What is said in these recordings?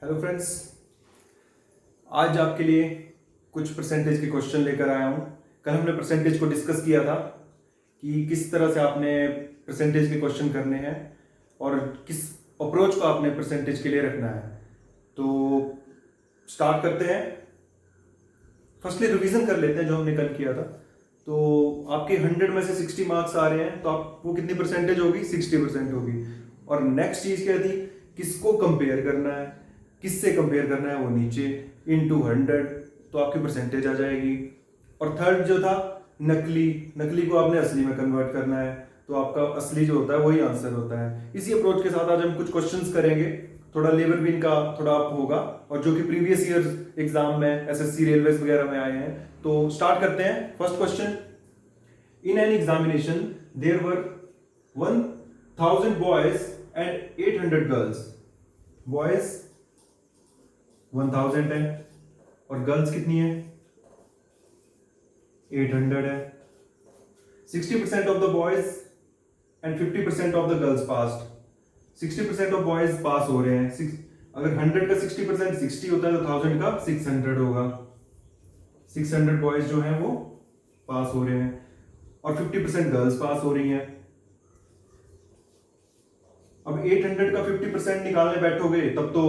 Hello friends, आज आपके लिए कुछ परसेंटेज के क्वेश्चन लेकर आया हूँ। कल हमने परसेंटेज को डिस्कस किया था कि किस तरह से आपने परसेंटेज के क्वेश्चन करने हैं और किस अप्रोच को आपने परसेंटेज के लिए रखना है। तो स्टार्ट करते हैं। फर्स्टली रिवीजन कर लेते हैं जो हमने कल किया था। तो आपके 100 में से 60 मार्क्स आ रहे हैं, तो आपको कितनी परसेंटेज होगी? 60% होगी। और नेक्स्ट चीज क्या थी? किसको कंपेयर करना है, किससे कंपेयर करना है, वो नीचे इनटू 100, तो आपकी परसेंटेज आ जाएगी। और थर्ड जो था नकली को आपने असली में कन्वर्ट करना है, तो आपका असली जो होता है वही आंसर होता है। इसी अप्रोच के साथ आज हम कुछ क्वेश्चंस करेंगे। थोड़ा लेवल भी इनका थोड़ा अप होगा, और जो कि प्रीवियस ईयर एग्जाम में एसएससी रेलवेज वगैरह में आए हैं। तो स्टार्ट करते हैं। First question, in an examination there were 1000 boys and 800 girls. Boys 1000 है और गर्ल्स कितनी है? 800 है। 60% of the boys and 50% of the girls passed. 60% of boys pass हो रहे हैं। अगर 100 का 60% 60 होता है तो 1000 का 600 होगा। 600 बॉयज जो हैं वो पास हो रहे हैं और 50% गर्ल्स पास हो रही हैं। अब 800 का 50% निकालने बैठोगे तब तो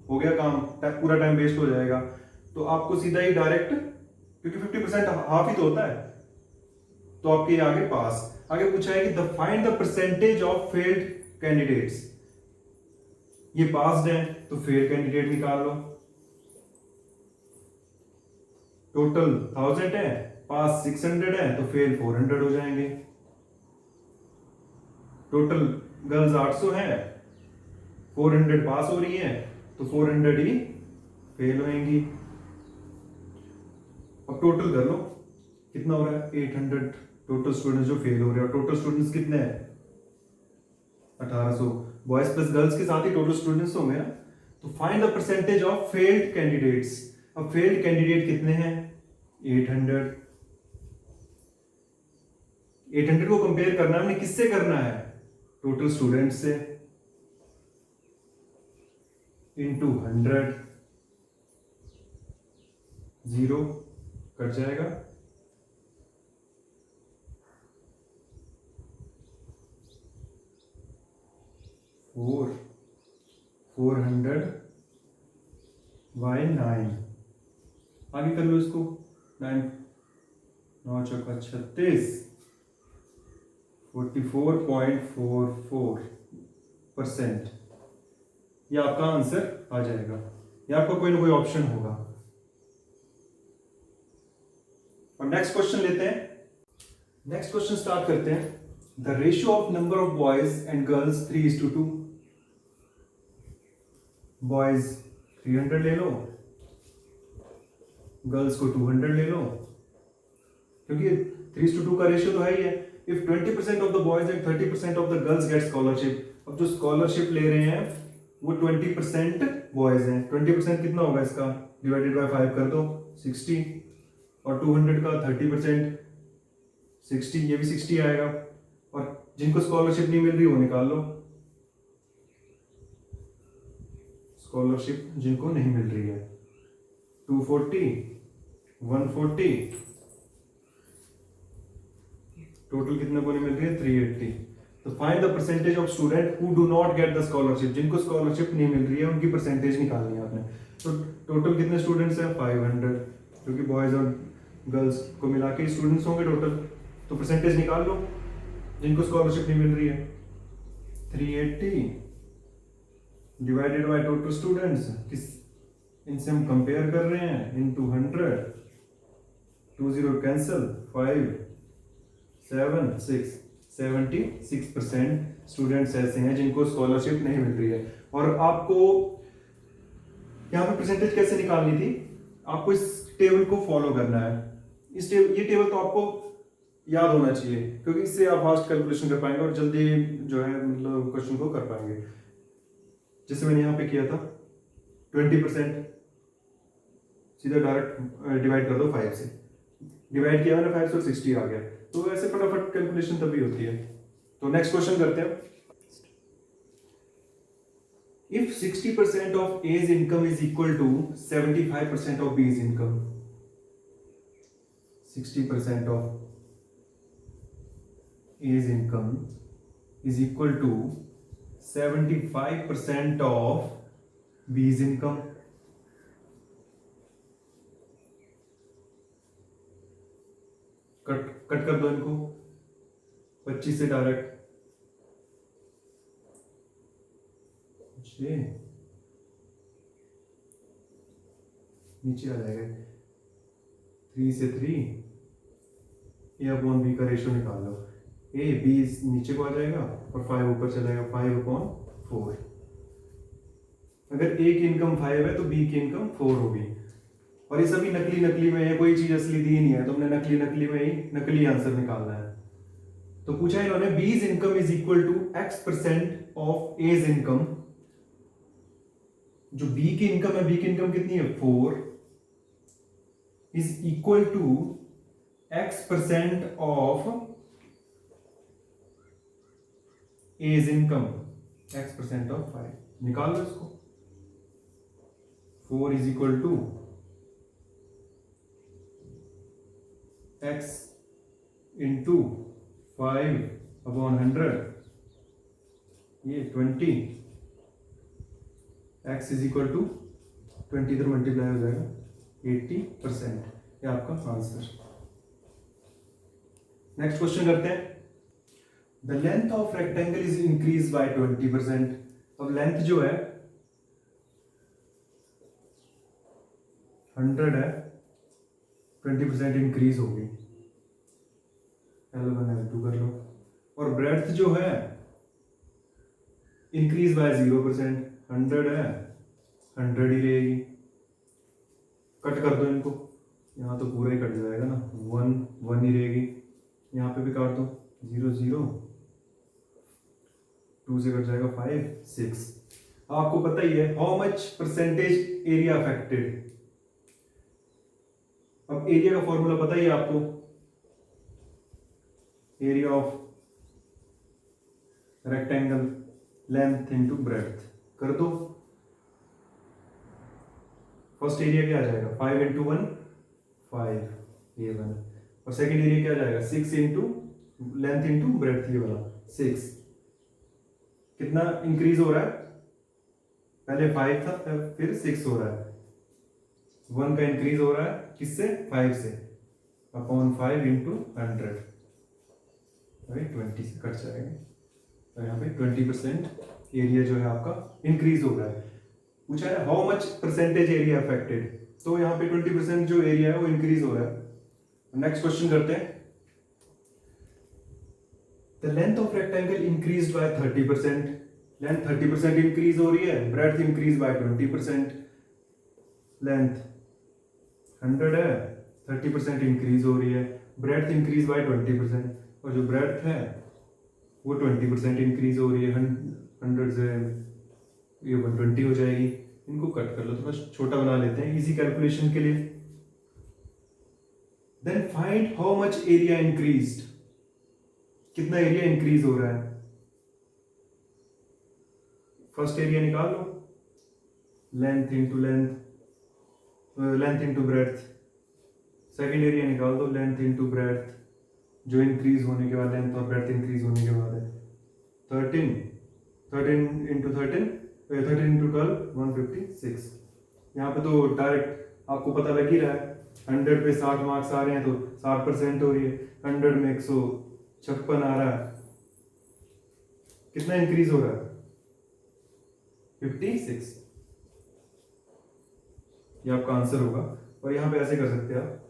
हो गया काम, पूरा टाइम वेस्ट हो जाएगा। तो आपको सीधा ही डायरेक्ट, क्योंकि 50% हाफ ही तो होता है, तो आपके आगे पास। आगे पूछा है कि the find the percentage of failed candidates. ये पास्ड है तो फेल कैंडिडेट निकाल लो। टोटल 1000 है, पास 600 है, तो फेल 400 हो जाएंगे। टोटल गर्ल्स 800 है, 400 पास हो रही है, तो 400 ही फेल होंगी। अब टोटल कर लो कितना हो रहा है? 800 टोटल स्टूडेंट्स जो फेल हो रहे हैं। और टोटल स्टूडेंट्स कितने हैं? 1800। बॉयज प्लस गर्ल्स के साथ ही टोटल स्टूडेंट्स होंगे ना। तो find the percentage of failed candidates. अब फेल्ड कैंडिडेट कितने हैं? 800। 800 को कंपेयर करना है हमने किससे करना है? टोटल स्टूडेंट से इनटू 100। 0 कट जाएगा। 400 बाई 9। आगे कर लो इसको। 9 9 चौका 36, 44.44%। ये आपका आंसर आ जाएगा। ये आपका कोई ना कोई ऑप्शन होगा। और नेक्स्ट क्वेश्चन लेते हैं। नेक्स्ट क्वेश्चन स्टार्ट करते हैं। The ratio of number of boys and girls 3:2। Boys 300 ले लो, गर्ल्स को 200 ले लो, क्योंकि 3:2 का रेशियो तो है ही है। If 20% of the boys and 30% of the girls gate scholarship. अब जो स्कॉलरशिप ले रहे हैं वो 20% बॉयज हैं। 20% कितना होगा इसका? डिवाइडेड बाय 5 कर दो, 60। और 200 का 30% 60, ये भी 60 आएगा। और जिनको स्कॉलरशिप नहीं मिल रही वो निकाल लो। स्कॉलरशिप जिनको नहीं मिल रही है 240, 140, टोटल कितने को नहीं मिल रही है? 380। तो find the percentage of student who do not get the scholarship. जिनको स्कॉलरशिप नहीं मिल रही है उनकी परसेंटेज निकालनी है आपने। तो टोटल कितने स्टूडेंट्स हैं? 500, क्योंकि बॉयज और गर्ल्स को मिला के स्टूडेंट्स होंगे टोटल। तो परसेंटेज निकाल लो जिनको स्कॉलरशिप नहीं मिल रही है। 380 डिवाइडेड बाय टोटल स्टूडेंट्स, किस इनसे हम कंपेयर कर रहे हैं, इनटू 100। 20 कैंसिल, 5 7 6 76% स्टूडेंट्स ऐसे हैं जिनको स्कॉलरशिप नहीं मिल रही है। और आपको यहाँ पे परसेंटेज कैसे निकालनी थी? आपको इस टेबल को फॉलो करना है। ये टेबल तो आपको याद होना चाहिए, क्योंकि इससे आप फास्ट कैलकुलेशन कर पाएंगे और जल्दी जो है मतलब क्वेश्चन को कर पाएंगे। जैसे मैंने यहाँ पे किया था 20%, सीधा डायरेक्ट डिवाइड कर दो 5 से। डिवाइड किया मैंने 5 से, 60 आ गया। तो ऐसे फटाफट कैलकुलेशन तभी होती है। तो नेक्स्ट क्वेश्चन करते हैं। If 60% of A's income is equal to 75% of B's income, 60% of A's income is equal to 75% of B's income. Cut कर दो इनको 25 से डायरेक्ट नीचे आ जाएगा 3 से 3 ए अपॉन बी का रेशियो निकाल लो ए बी नीचे को आ जाएगा और 5 ऊपर चला जाएगा 5/4। अगर ए की इनकम 5 है तो बी की इनकम 4 होगी और ये सभी नकली नकली में है, कोई चीज असली दी नहीं है, तो हमने नकली नकली में ही नकली आंसर निकालना है। तो पूछा इन्होंने B's income is equal to x% of A's income. जो बी की इनकम है, बी की इनकम कितनी है 4 is equal to x% of A's income, x% of 5 निकाल लो इसको। 4 is equal to x into 5/100, ये 20, x इज इक्वल टू 20 इधर मल्टीप्लाई हो जाएगा 80%। ये आपका आंसर। नेक्स्ट क्वेश्चन करते हैं। The length of rectangle is increase by 20%। अब लेंथ जो है 100 है, 20% इंक्रीज होगी, L1 L2 कर लो। और ब्रेड्थ जो है इंक्रीज बाय 0%, 100 है 100 ही रहेगी। कट कर दो इनको, यहाँ तो पूरा ही कट जाएगा ना, 1 ही रहेगी, यहाँ पे भी काट दो 0 0, 2 से कट जाएगा 5 6। आपको पता ही है how much percentage area affected. अब एरिया का फॉर्मूला पता ही है आपको, area of rectangle length into breadth कर दो। फर्स्ट एरिया क्या आ जाएगा 5 इंटू 1 5 ये वाला, और सेकंड एरिया क्या आ जाएगा 6 इंटू लेंथ इंटू ब्रेड्थ ये वाला 6। कितना इंक्रीज हो रहा है, पहले 5 था फिर 6 हो रहा है, 1 का इंक्रीज हो रहा है किससे 5 से, अपॉन 5 इंटू 100, 20 से कट जाएगा। तो यहाँ पे 20% एरिया जो है आपका इंक्रीज हो रहा है। पूछा है how much percentage area affected, तो यहाँ पे 20% जो एरिया है वो इंक्रीज हो रहा है। नेक्स्ट क्वेश्चन करते हैं। The length of rectangle increased by 30%। Length 30% increase हो रही है, ब्रेड्थ इंक्रीज बाय 20%। लेंथ 100 है, 30% इंक्रीज हो रही है, ब्रेड्थ इंक्रीज बाय 20%, और जो ब्रेड्थ है वो 20% इंक्रीज हो रही है। 100 से ये 120 हो जाएगी। इनको कट कर लो, थोड़ा छोटा बना लेते हैं इजी कैलकुलेशन के लिए। Then find how much area increased, कितना एरिया इंक्रीज हो रहा है। फर्स्ट एरिया निकाल लो, length into length, length into breadth. Second area निकाल दो, लेंथ इंटू ब्रेड्थ, जो इंक्रीज होने के बाद लेंथ और ब्रेड्थ इंक्रीज होने के बाद है 13 इंटू 13 इंटू 12 156। यहाँ पे तो डायरेक्ट आपको पता लग ही रहा है, 100 पे 60 मार्क्स आ रहे हैं तो 60% हो रही है, 100 में 156 आ रहा है, कितना इंक्रीज हो रहा है 56। ये आपका आंसर होगा। और यहाँ पे ऐसे कर सकते हैं आप,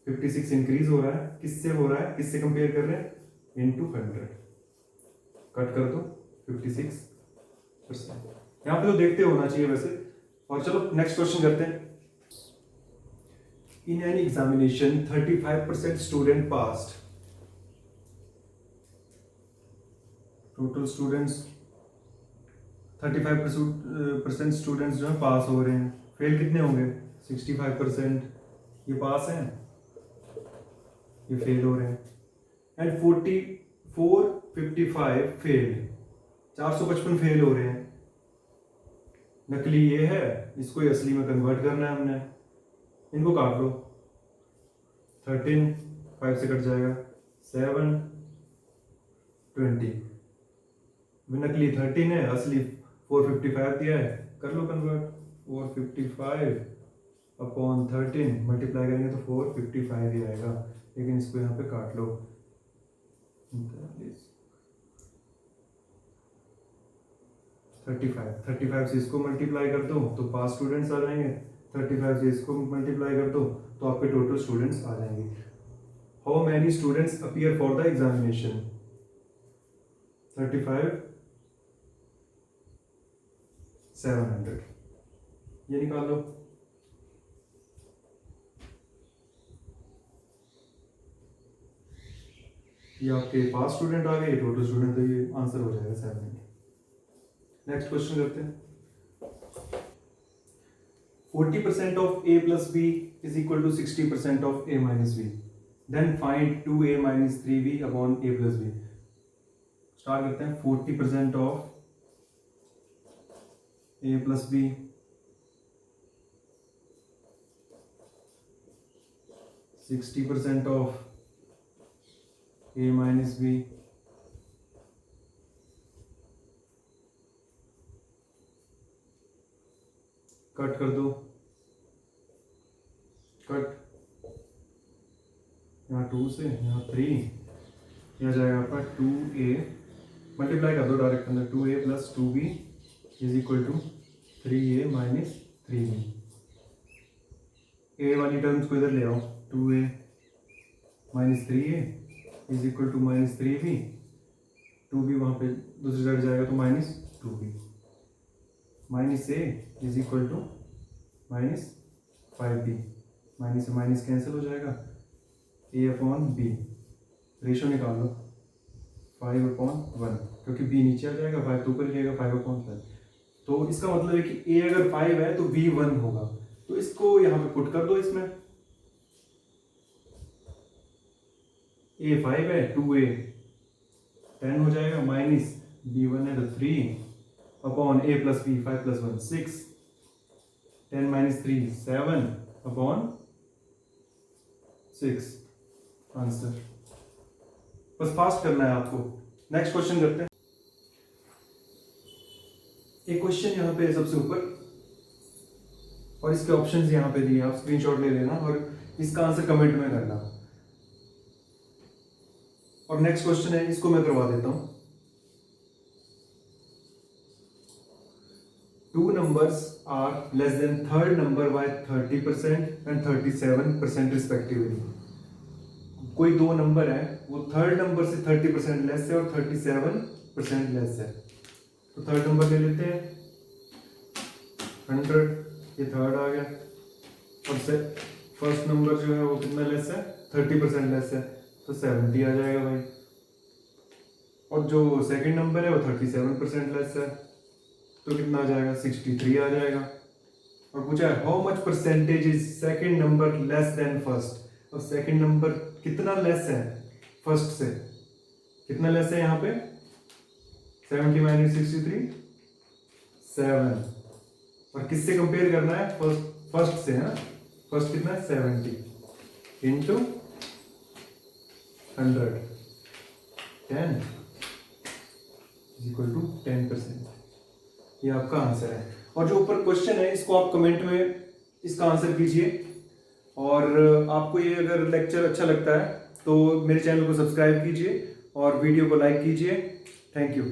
56 इंक्रीज हो रहा है, किससे हो रहा है, किससे कंपेयर कर रहे हैं, इनटू 100, कट कर दो 56%। यहाँ पे तो देखते होना चाहिए वैसे। और चलो नेक्स्ट क्वेश्चन करते हैं। इन an examination 35% student passed. Total students 35% students जो है पास हो रहे हैं, फेल कितने होंगे 65%। ये पास हैं, ये फेल हो रहे हैं। एंड 455 फेल्ड, 455 फेल हो रहे हैं। नकली ये है, इसको ही असली में कन्वर्ट करना है हमने। इनको काट लो, 13 5 से कट जाएगा 7 20। नकली 13 है, असली 455 दिया है, कर लो कन्वर्ट। 455 अपॉन 13 मल्टीप्लाई करेंगे तो 455 ही आएगा, लेकिन इसको यहाँ पे काट लो। 35 से इसको मल्टीप्लाई कर दो तो 5 स्टूडेंट्स आ जाएंगे, 35 से इसको मल्टीप्लाई कर दो तो आपके टोटल स्टूडेंट्स आ जाएंगे। How many students appear for the examination? 35 700, ये निकाल लो। ये आपके 5 स्टूडेंट आ गए, टोटल स्टूडेंट, तो ये आंसर हो जाएगा 700। नेक्स्ट क्वेश्चन करते हैं। 40% of a plus b is equal to 60% of a minus b. Then find 2a minus 3b upon a plus b. Start करते हैं। 40% of a plus b, 60% of a minus b, cut कर दो, cut, यहाँ 2 से यहाँ 3, यहाँ जाएगा आपका 2a, मल्टीप्लाई कर दो डायरेक्ट अंदर, 2a plus 2b is equal to 3a minus 3b। a वाली टर्म्स को इधर ले आओ, 2a minus 3a is equal to minus 3b, 2b वहाँ पे दूसरी साइड जाएगा तो minus 2b, minus a is equal to minus 5b, minus से माइनस कैंसिल हो जाएगा, a अपॉन b, रेशो निकाल लो 5/1, क्योंकि b नीचे आ जाएगा, 5 तो ऊपर जाएगा, 5/5। तो इसका मतलब है कि a अगर 5 है तो b 1 होगा, तो इसको यहाँ पे पुट कर दो। इसमें a 5 है, 2a 10 हो जाएगा, माइनस b 1 है तो 3 upon a plus b, 5 plus 1 6, 10 minus 3 7 upon 6, answer. बस फास्ट करना है आपको। नेक्स्ट क्वेश्चन करते हैं। एक क्वेश्चन यहाँ पे सबसे ऊपर और इसके ऑप्शंस यहाँ पे दिए, आप स्क्रीनशॉट ले लेना और इसका आंसर कमेंट में करना। और नेक्स्ट क्वेश्चन है, इसको मैं करवा देता हूं। 2 numbers are less than third number by 30% and 37% respectively. कोई 2 नंबर है, वो थर्ड नंबर से 30% लेस है और 37% लेस है। तो थर्ड नंबर ले लेते हैं, 100, ये थर्ड आ गया, और फर्स्ट नंबर जो है वो कितना लेस है, 30% लेस है, तो 70 आ जाएगा भाई। और जो सेकंड नंबर है वो 37% लेस है, तो कितना आ जाएगा, 63 आ जाएगा। और पूछा है how much percentage is second number less than first. और सेकंड नंबर कितना लेस है फर्स्ट से, कितना लेस है यहाँ पे, 70 माइनस 63 7। और किससे कंपेयर करना है, फर्स्ट से, है फर्स्ट कितना है 70 इंटू 100, 10 इक्वल टू 10%। ये आपका आंसर है। और जो ऊपर क्वेश्चन है इसको आप कमेंट में इसका आंसर कीजिए। और आपको ये अगर लेक्चर अच्छा लगता है तो मेरे चैनल को सब्सक्राइब कीजिए और वीडियो को लाइक कीजिए। Thank you.